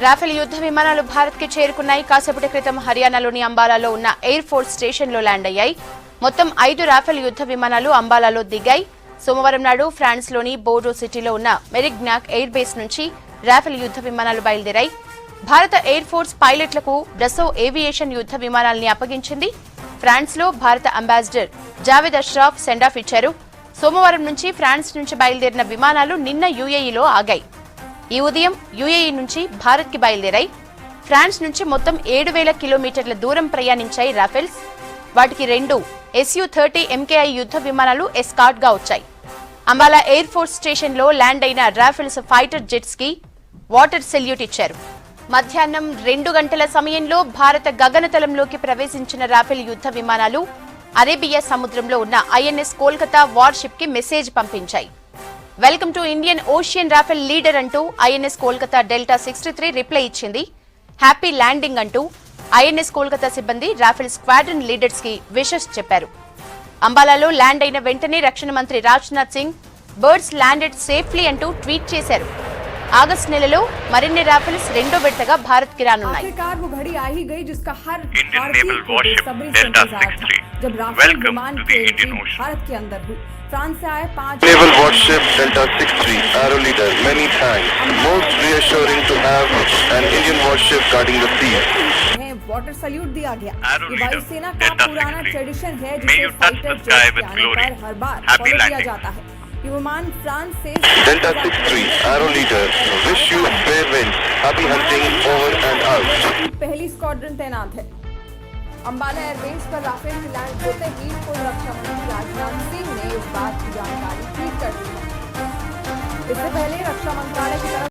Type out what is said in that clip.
Rafale యుద్ధ విమానాలు భారత్ కి చేరుకున్నాయి. కాసేపటి క్రితం హర్యానాలోని అంబాలాలో ఉన్న ఎయిర్ ఫోర్స్ స్టేషన్ లో ల్యాండ్ అయ్యాయి. మొత్తం 5 రాఫెల్ యుద్ధ విమానాలు అంబాలాలో దిగాయి. సోమవారం నాడు ఫ్రాన్స్ లోని బోర్డో సిటీలో ఉన్న మెరిగ్నాక్ ఎయిర్ బేస్ నుంచి రాఫెల్ యుద్ధ విమానాలు బయలుదేరాయి. భారత ఎయిర్ ఫోర్స్ పైలట్లకు డసో ఏవియేషన్ యుద్ధ విమానాల్ని అప్పగించింది. ఫ్రాన్స్ లో భారత అంబాసిడర్ జావేద్ అష్రాఫ్ సెండాఫ్ ఇచ్చారు. సోమవారం నుంచి ఫ్రాన్స్ నుంచి బయలుదేరిన విమానాలు నిన్న యూఏఈలో ఆగాయి. ఈ ఉదయం యూఏఈ నుంచి భారత్ కి బయలుదేరాయి. ఫ్రాన్స్ నుంచి మొత్తం 7,000 కిలోమీటర్ల దూరం ప్రయాణించాయి రాఫెల్స్. వాటికి 2 SU-30 MKI యుద్ధ విమానాలు ఎస్కార్ట్ గా వచ్చాయి. అంబాలా ఎయిర్ ఫోర్స్ స్టేషన్ లో ల్యాండ్ అయిన రాఫెల్స్ ఫైటర్ జెట్స్ కి వాటర్ సెల్యూట్ ఇచ్చారు. మధ్యాహ్నం 2 గంటల సమయంలో భారత గగనతలంలోకి ప్రవేశించిన రాఫెల్ యుద్ధ విమానాలు అరేబియా సముద్రంలో ఉన్న INS కోల్కతా వార్షిప్ కి మెసేజ్ పంపించాయి. Welcome to Indian Ocean Rafale leader అంటూ INS కోల్కతా డెల్టా 63 రిప్లై ఇచ్చింది. హ్యాపీ ల్యాండింగ్ అంటూ INS కోల్కతా సిబ్బంది రాఫెల్ స్క్వాడ్రన్ లీడర్స్ కి విషెస్ చెప్పారు. అంబాలాలో ల్యాండ్ అయిన వెంటనే రక్షణ మంత్రి Rajnath Singh birds landed safely అంటూ ట్వీట్ చేశారు. ఆగస్టు నెలలో మరిన్ని రాఫెల్స్ రెండో విడతగా భారత్ కి రానున్నాయి. फ्रांस से आए 5 naval warship delta 63 arrow leader many thanks most reassuring to have an Indian warship guarding the sea. Water salute दिया गया। ये वायुसेना का पुराना ट्रेडिशन है जिसे फाइटर जेट पर हर बार फॉलो किया जाता है। ये विमान फ्रांस से delta 63 arrow leader wish you fair wind happy hunting over and out. पहली स्क्वाड्रन तैनात है। अंबाला एयरबेस पर राफेल की लैंड होते ही पूर्व रक्षा मंत्री राजनाथ सिंह ने इस बात की जानकारी ट्वीट कर दी है। इससे पहले रक्षा मंत्रालय के